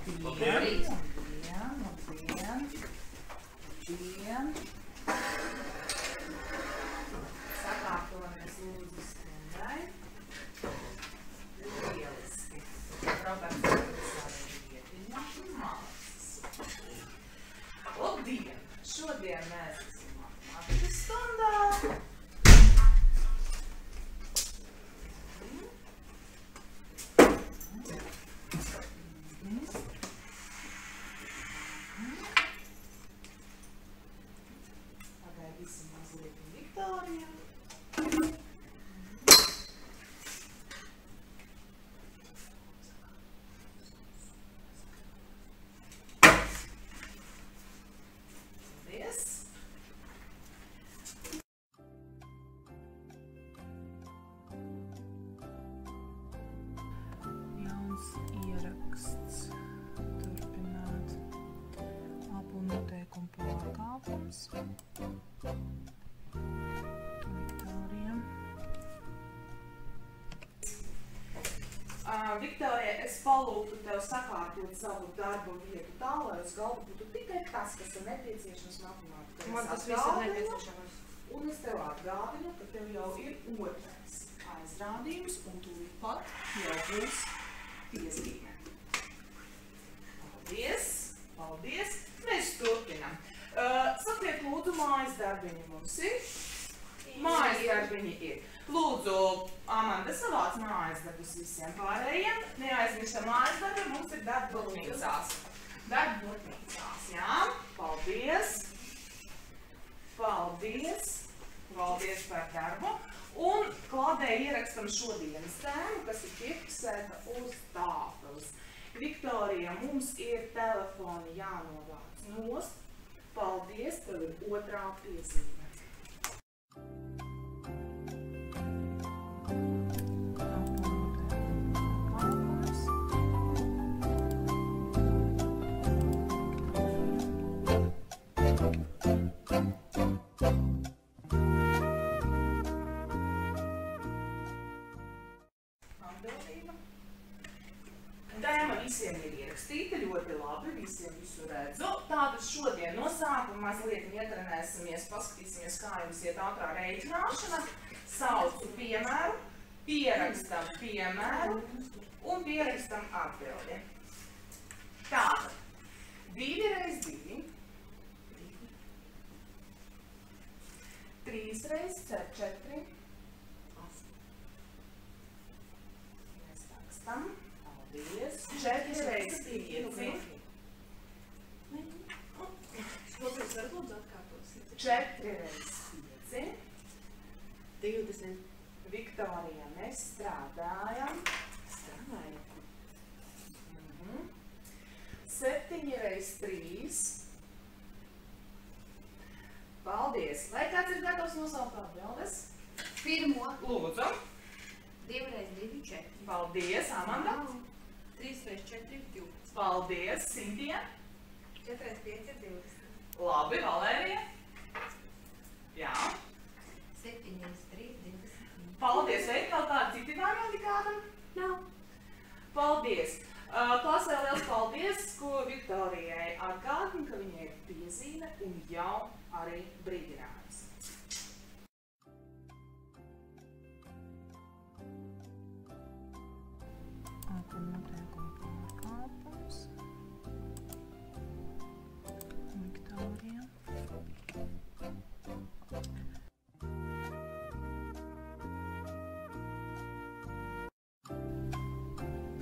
Labdien! Sakārtojamies lūdzu stundai. Lieliski. Roberts visādien vietiņā un mācas. Labdien! Šodien mēs esam matemātikas stundā. Pagaidīsim mazliet Viktoriju. Paldies! Jauns ieraksts. Turpināt abu noteikumu pārkāpums. Viktorija, es palūgtu tev sakārtot savu darbu vietu tā, lai uz galda būtu tikai tas, kas ir nepieciešams matemātikā. Man tas viss ir nepieciešams. Un es tev atgādinu, ka tev jau ir otrais aizrādījums un tūlīt pat jau būs piezīme. Paldies! Paldies! Mēs turpinām. Sakiet, lūdzu, mājas darbiņi mums ir? Mājas darbiņi ir. Lūdzu, Amanda, savāc mājas darbus visiem pārējiem. Neaizmirstam mājas darbi, mums ir darbnīcās. Darbnīcās, jā. Paldies. Paldies. Paldies par darbu. Un kladē ierakstam šodienas tēmu, kas ir piefiksēta uz tāfeles. Viktorija, mums ir telefoni jānovāc nost. Paldies, tev ir otrā piezīme. Tēma visiem ir ierakstīta, ļoti labi, visiem visu redzu. Tātad šodien no sākuma mazliet ietrenēsimies, paskatīsimies, kā jums iet ātrā rēķināšana. Saucu piemēru, pierakstam piemēru un pierakstam atbildi. Tātad 2 reiz 2, 3 reiz 4, 8. Mēs rakstam. Paldies. 4 reiz 5. 4 reiz 5. 20. Viktorija, mēs strādājam. Strādājam. 7 reiz 3. Paldies. Vai kāds ir gatavs nosaukt atbildes? Pirmo. Lūdzu. 2 reiz 2, 4. Paldies, Amanda. 3 reiz 4, 2. Paldies, Sintija. 4 reiz 5 ir 20. Labi, Valērija. Jā. 7 reiz 3, 20. Paldies, vai vēl kādi citi varianti kādam? Nav. Paldies. Klasē liels paldies, ko Viktorijai atgādina, ka viņai ir piezīme un jau arī brīdinājums. Noteikumu pārkāpums. Viktorija.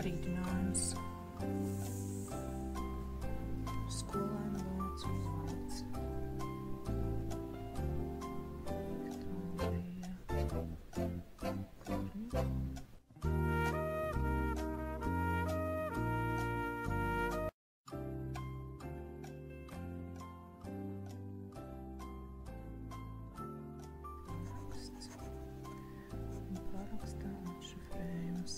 Brīdinājums. Skolēnu vārds uzvārds. Parakstā atšifrējums.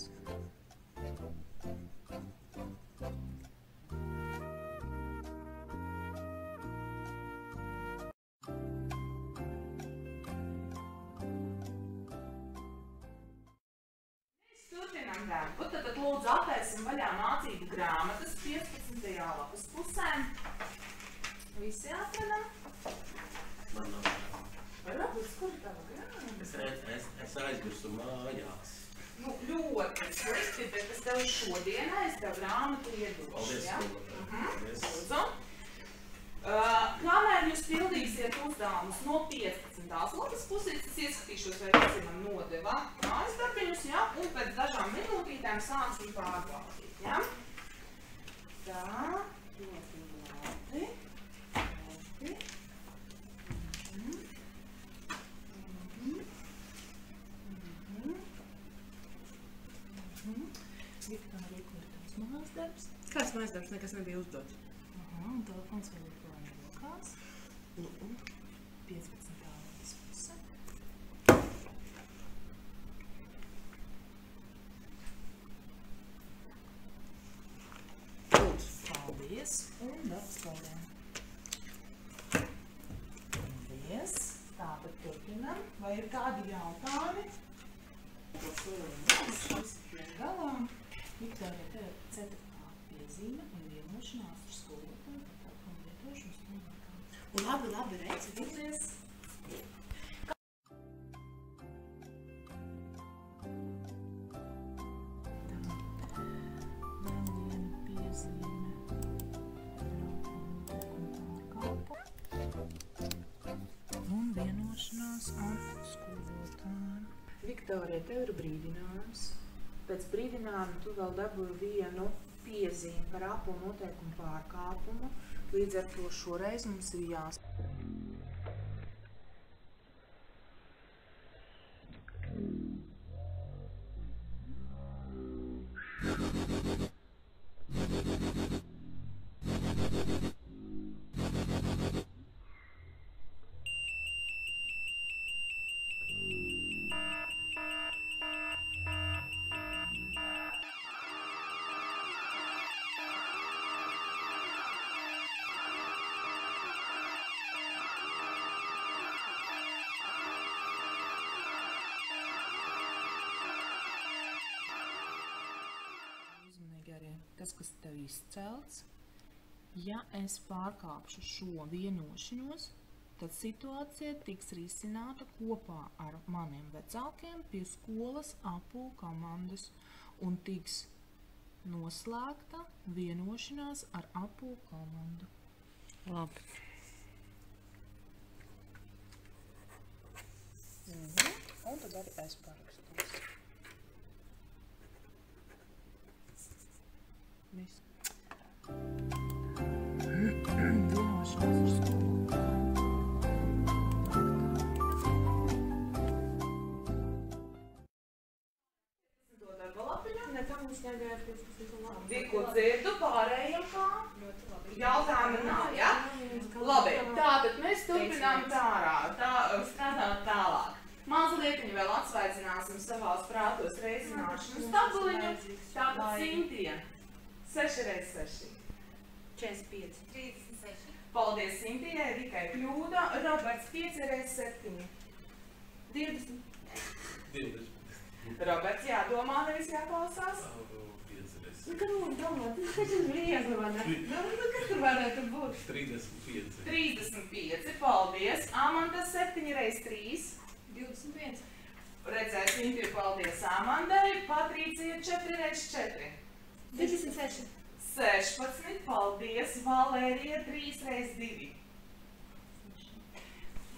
turpinām darbu. Tad lūdzu atvērsim vaļā mācību grāmatas 15. lapas pusēm. Visi atradam? Man nav. Roberts, kur ir tava grāmata? Es aizmirsu mājās. Nu, ļoti slikti, bet es tev šodienai tev grāmatu iedošu. Paldies, ja? Paldies. Lūdzu. Kamēr jūs pildīsiet uzdevumus no 15. lapas pusītes, es ieskatīšos, vai visi man nodeva mājas darbiņus, ja? Un pēc dažām minūtītēm sāksim pārbaudīt, ja? Tā, ļoti labi. Viktorija, kur ir tavs mājas darbs? Kāds mājas darbs? Nekas nebija uzdots. Un telefons vēl joprojām rokās. 15. lapas puse. Paldies. Un darbs kādiem. Paldies. Tātad turpinam. Vai ir kādi jautājumi? Galā. Viktorija, tev ir 4. piezīme un vienošanās ar skolotāju par telefonu lietošanu stundākām. Labi, redz. Paldies. Un vienošanās ar skolotāju. Viktorija, tev ir brīdinājums. Pēc brīdinājuma tu vēl dabūji vienu piezīmi par apu noteikumu pārkāpumu. Līdz ar to šoreiz mums ir jāspēj. Tas, kas tev izcelts, ja es pārkāpšu šo vienošanos, tad situācija tiks risināta kopā ar maniem vecākiem pie skolas APU komandas un tiks noslēgta vienošanās ar APU komandu. Labi. Un tad arī es parakstos. Viss. Vienošanās ar skolotāju. To darba lapiņu? Nekā mums negāja 15. lapas. Tikko dzirdu, pārējiem kā? Ļoti labi. Jautājumi nav, ja? Labi, tātad mēs turpinām strādāt tālāk. Mazlietiņu vēl atsvaidzināsim savās prātos reizināšanas tabuliņu. Tātad Sintija. 6 x 6. 45. 36. Paldies Sintijai, Rikai kļūda. Roberts 5 x 7. 20. 20. Roberts jādomā, nevis jāklausās. 5 x. Nu, kad man domāt, tas taču ir viegli, vai ne? Nu, kas tur varētu būt? 35. 35, paldies. Amanda 7 x 3. 21. Redzēs Sintiju, paldies Amandai. Patricija 4 x 4. 26. 16, paldies, Valērija 3 x 2.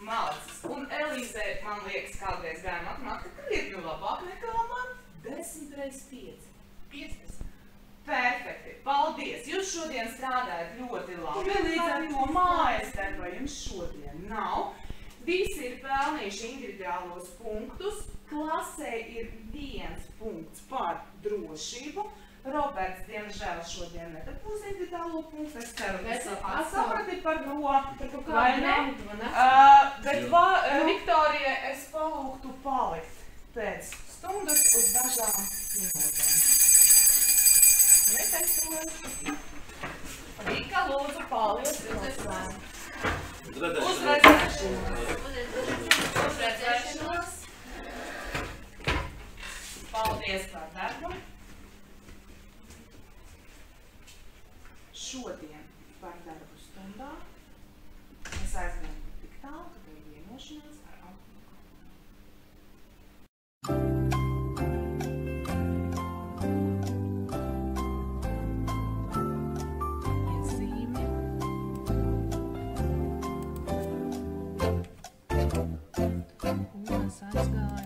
Malacis. Un Elīzē, man liekas, kādreiz gāja matemātika, krietni labāk nekā man. 10 x 5. 15. Perfekti, paldies. Jūs šodien strādājat ļoti labi. Līdz ar to mājas darba jums šodien nav. Visi ir pelnījuši individuālos punktus. Klasē ir 1 punkts par drošību. Roberts, diemžēl, šodien nedabūs individuālo punktu. Es ceru, ka saprati par to, vai ne? Bet Viktorija, es palūgtu palikt pēc stundas uz dažām minūtēm. Vika, lūdzu, paliec. Uzredzēšanos. Paldies. Paldies par darbu. Šodien par darbu stundā mēs aizgājām tik tālu, ka bija vienošanās ar alkoholu. Iezīmi. Un mēs aizgājām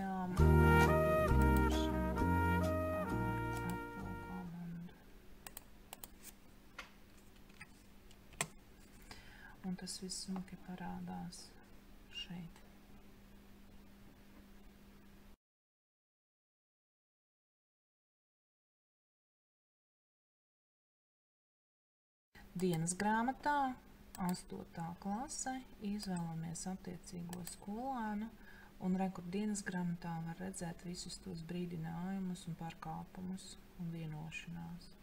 un tas viss smuki parādās šeit. Dienas grāmatā 8. klase izvēlamies attiecīgo skolēnu, un rekur dienas grāmatā var redzēt visus tos brīdinājumus un pārkāpumus un vienošanās.